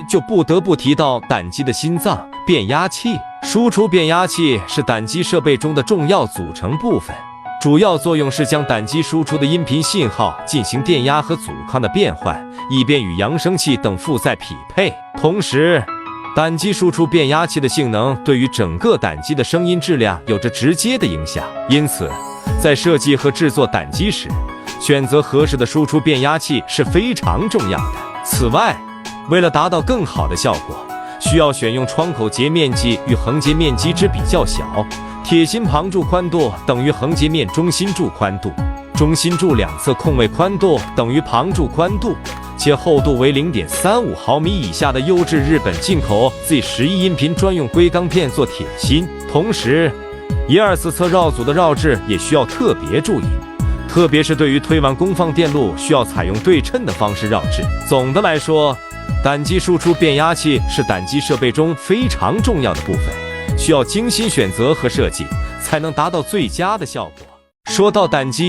就不得不提到胆机的心脏——变压器。输出变压器是胆机设备中的重要组成部分，主要作用是将胆机输出的音频信号进行电压和阻抗的变换，以便与扬声器等负载匹配。同时，胆机输出变压器的性能对于整个胆机的声音质量有着直接的影响，因此，在设计和制作胆机时，选择合适的输出变压器是非常重要的。此外，为了达到更好的效果，需要选用窗口截面积与横截面积之比较小，铁心旁柱宽度等于横截面中心柱宽度，中心柱两侧空位宽度等于旁柱宽度，且厚度为 0.35 毫米以下的优质日本进口 Z11音频专用硅钢片做铁心。同时，1/2次侧绕组的绕置也需要特别注意，特别是对于推完功放电路需要采用对称的方式绕置。总的来说，胆机输出变压器是胆机设备中非常重要的部分，需要精心选择和设计，才能达到最佳的效果。说到胆机